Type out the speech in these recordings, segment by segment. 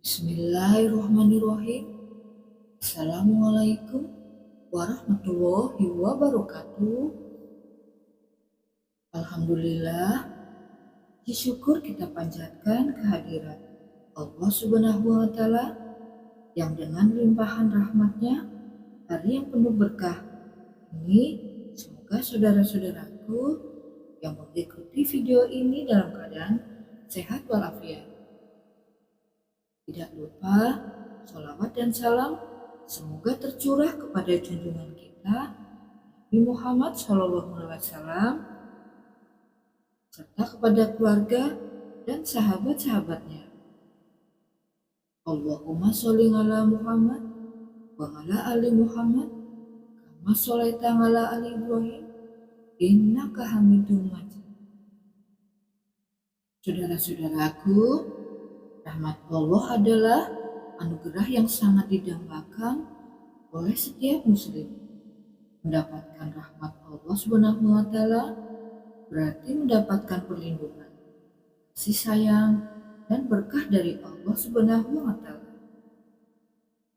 Bismillahirrahmanirrahim. Assalamualaikum warahmatullahi wabarakatuh. Alhamdulillah, puji syukur kita panjatkan kehadirat Allah Subhanahu wa Ta'ala yang dengan limpahan rahmatnya hari yang penuh berkah ini, semoga saudara-saudaraku yang mengikuti video ini dalam keadaan sehat walafiat. Tidak lupa sholawat dan salam semoga tercurah kepada junjungan kita Nabi Muhammad SAW serta kepada keluarga dan sahabat-sahabatnya. Allahumma sholli ala Muhammad wa ala ali Muhammad kama sholaita ala ali Ibrahim innaka Hamidum Majid. Saudara-saudaraku, rahmat Allah adalah anugerah yang sangat didambakan oleh setiap muslim. Mendapatkan rahmat Allah Subhanahu wa Ta'ala berarti mendapatkan perlindungan, kasih sayang, dan berkah dari Allah Subhanahu wa Ta'ala.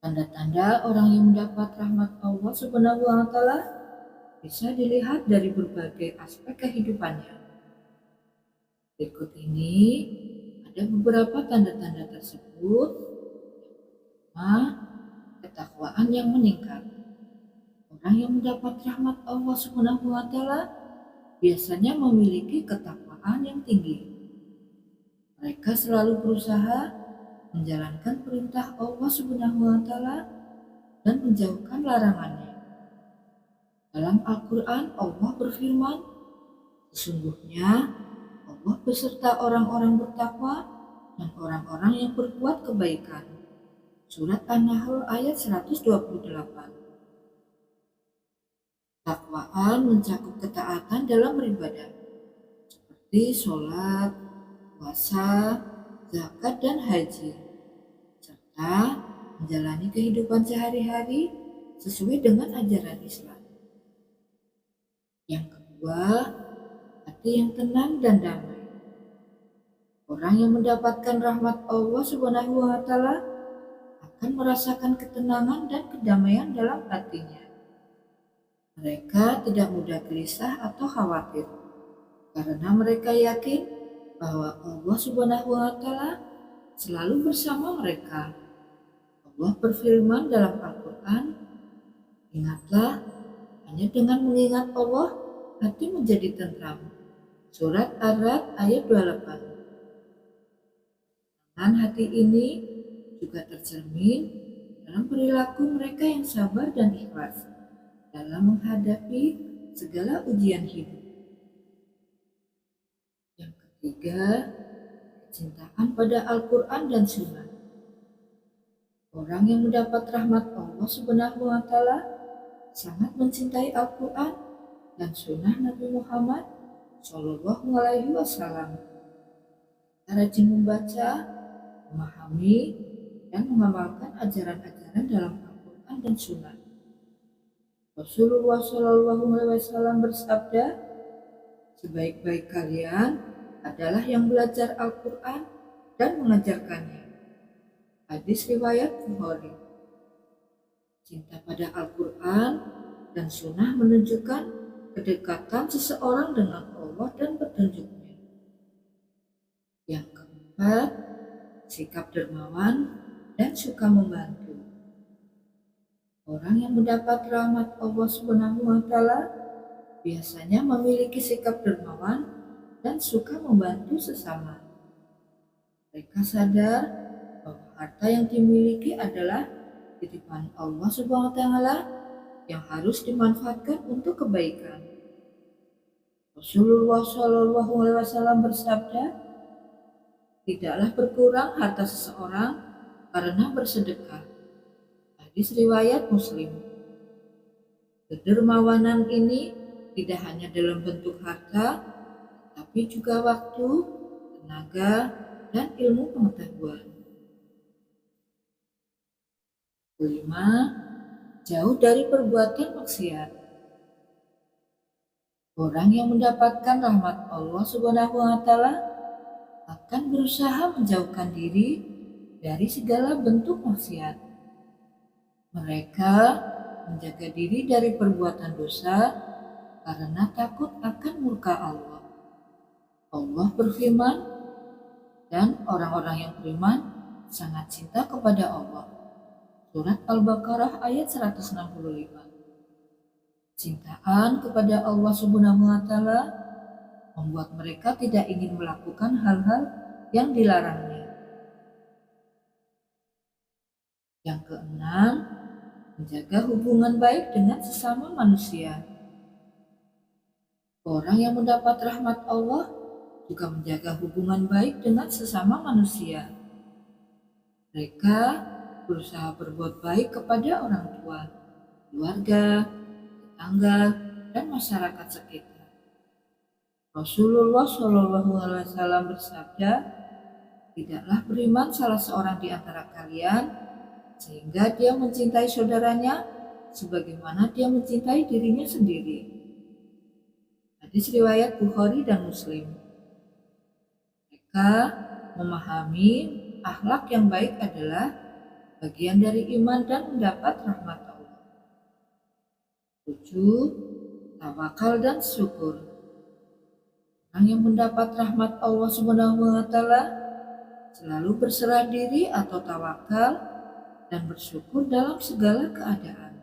Tanda-tanda orang yang mendapat rahmat Allah Subhanahu wa Ta'ala bisa dilihat dari berbagai aspek kehidupannya. Berikut ini ada beberapa tanda-tanda tersebut. Ketakwaan yang meningkat. Orang yang mendapat rahmat Allah Subhanahu wa Ta'ala biasanya memiliki ketakwaan yang tinggi. Mereka selalu berusaha menjalankan perintah Allah Subhanahu wa Ta'ala dan menjauhkan larangannya. Dalam Al-Quran, Allah berfirman, "Sesungguhnya Allah beserta orang-orang bertakwa dan orang-orang yang berbuat kebaikan." Surat An-Nahl ayat 128. Takwaan mencakup ketaatan dalam beribadah, seperti sholat, puasa, zakat, dan haji, serta menjalani kehidupan sehari-hari sesuai dengan ajaran Islam. Yang kedua, hati yang tenang dan damai. Orang yang mendapatkan rahmat Allah Subhanahu wa Ta'ala akan merasakan ketenangan dan kedamaian dalam hatinya. Mereka tidak mudah gelisah atau khawatir karena mereka yakin bahwa Allah Subhanahu wa Ta'ala selalu bersama mereka. Allah berfirman dalam Al-Quran, "Ingatlah, hanya dengan mengingat Allah hati menjadi tentram." Surat Ar-Ra'd ayat 28. Dan hati ini juga tercermin dalam perilaku mereka yang sabar dan ikhlas dalam menghadapi segala ujian hidup. Yang ketiga, kecintaan pada Al-Quran dan Sunnah. Orang yang mendapat rahmat Allah Subhanahu wa Ta'ala sangat mencintai Al-Quran dan Sunnah Nabi Muhammad Shallallahu Alaihi Wasallam. Rajin membaca, memahami, dan mengamalkan ajaran-ajaran dalam Al-Quran dan Sunnah. Rasulullah Shallallahu Alaihi Wasallam bersabda, "Sebaik-baik kalian adalah yang belajar Al-Quran dan mengajarkannya." Hadis riwayat Bukhari. Cinta pada Al-Quran dan Sunnah menunjukkan kedekatan seseorang dengan Allah dan petunjuknya. Yang keempat, sikap dermawan dan suka membantu. Orang yang mendapat rahmat Allah Subhanahu wa Ta'ala biasanya memiliki sikap dermawan dan suka membantu sesama. Mereka sadar bahwa harta yang dimiliki adalah titipan Allah Subhanahu wa Ta'ala yang harus dimanfaatkan untuk kebaikan. Rasulullah Shallallahu Alaihi Wasallam bersabda, "Tidaklah berkurang harta seseorang karena bersedekah." Hadis riwayat Muslim. Kedermawanan ini tidak hanya dalam bentuk harta, tapi juga waktu, tenaga, dan ilmu pengetahuan. Kelima, jauh dari perbuatan maksiat. Orang yang mendapatkan rahmat Allah Subhanahu wa Ta'ala akan berusaha menjauhkan diri dari segala bentuk maksiat. Mereka menjaga diri dari perbuatan dosa karena takut akan murka Allah. Allah berfirman, dan orang-orang yang beriman sangat cinta kepada Allah. Surat Al-Baqarah ayat 165. Cintaan kepada Allah Subhanahu wa Ta'ala membuat mereka tidak ingin melakukan hal-hal yang dilarangnya. Yang keenam, menjaga hubungan baik dengan sesama manusia. Orang yang mendapat rahmat Allah juga menjaga hubungan baik dengan sesama manusia. Mereka berusaha berbuat baik kepada orang tua, keluarga, tetangga, dan masyarakat sekitar. Rasulullah SAW bersabda, tidaklah beriman salah seorang di antara kalian sehingga dia mencintai saudaranya sebagaimana dia mencintai dirinya sendiri. Hadis riwayat Bukhari dan Muslim. Mereka memahami akhlak yang baik adalah bagian dari iman dan mendapat rahmat Allah. 7. Tawakal dan syukur. Orang yang mendapat rahmat Allah Subhanahu wa Ta'ala selalu berserah diri atau tawakal dan bersyukur dalam segala keadaan.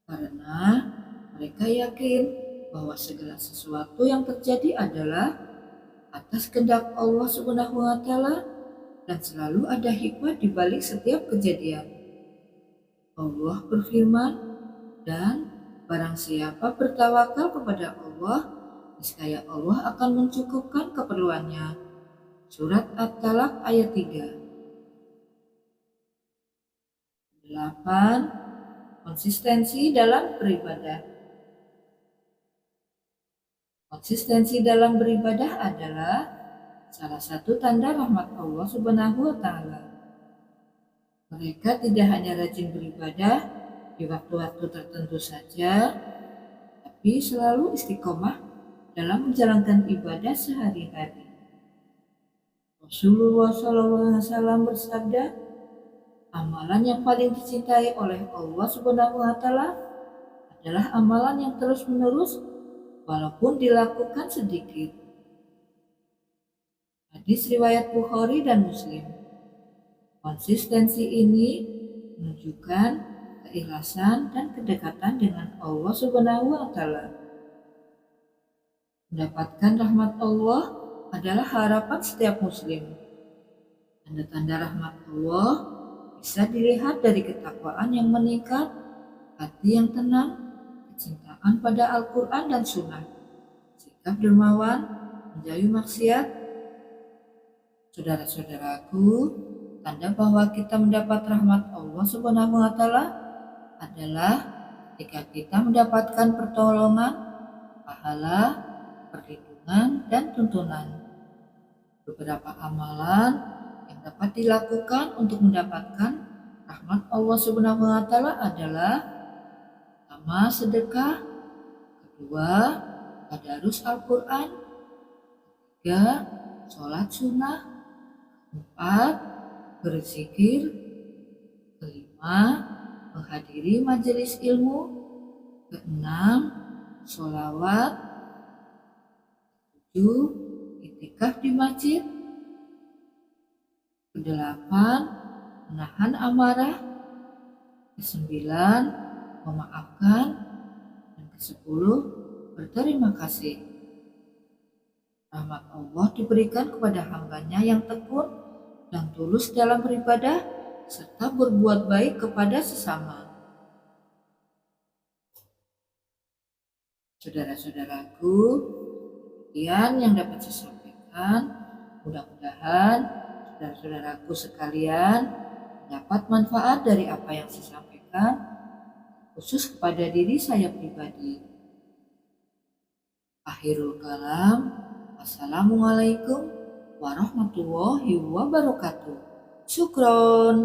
Karena mereka yakin bahwa segala sesuatu yang terjadi adalah atas kehendak Allah Subhanahu wa Ta'ala dan selalu ada hikmah di balik setiap kejadian. Allah berfirman, dan barang siapa bertawakal kepada Allah, niscaya Allah akan mencukupkan keperluannya. Surat At-Talaq ayat 3. 8. Konsistensi dalam beribadah. Konsistensi dalam beribadah adalah salah satu tanda rahmat Allah Subhanahu wa Ta'ala. Mereka tidak hanya rajin beribadah di waktu-waktu tertentu saja, tapi selalu istiqomah dalam menjalankan ibadah sehari-hari. Rasulullah SAW bersabda, amalan yang paling dicintai oleh Allah Subhanahu wa Ta'ala adalah amalan yang terus-menerus walaupun dilakukan sedikit. Hadis riwayat Bukhari dan Muslim. Konsistensi ini menunjukkan keikhlasan dan kedekatan dengan Allah Subhanahu wa Ta'ala. Mendapatkan rahmat Allah adalah harapan setiap muslim. Tanda-tanda rahmat Allah bisa dilihat dari ketakwaan yang meningkat, hati yang tenang, kecintaan pada Al-Quran dan Sunnah, sikap dermawan, menjauhi maksiat. Saudara-saudaraku, tanda bahwa kita mendapat rahmat Allah Subhanahu wa Ta'ala adalah ketika kita mendapatkan pertolongan, pahala, perlindungan, dan tuntunan. Beberapa amalan yang dapat dilakukan untuk mendapatkan rahmat Allah Subhanahu wa Ta'ala adalah: pertama, sedekah; kedua, tadarus Al-Quran; ketiga, sholat sunnah; keempat, berzikir; kelima, menghadiri majelis ilmu; keenam, sholawat; 7. Iktikaf di masjid; 8. Menahan amarah; 9. Memaafkan; dan 10. Berterima kasih. Rahmat Allah diberikan kepada hambanya yang tekun dan tulus dalam beribadah serta berbuat baik kepada sesama. Saudara-saudaraku, demikian yang dapat saya sampaikan. Mudah-mudahan saudara-saudaraku sekalian dapat manfaat dari apa yang saya sampaikan, khusus kepada diri saya pribadi. Akhirul kalam, Assalamualaikum warahmatullahi wabarakatuh. Syukron.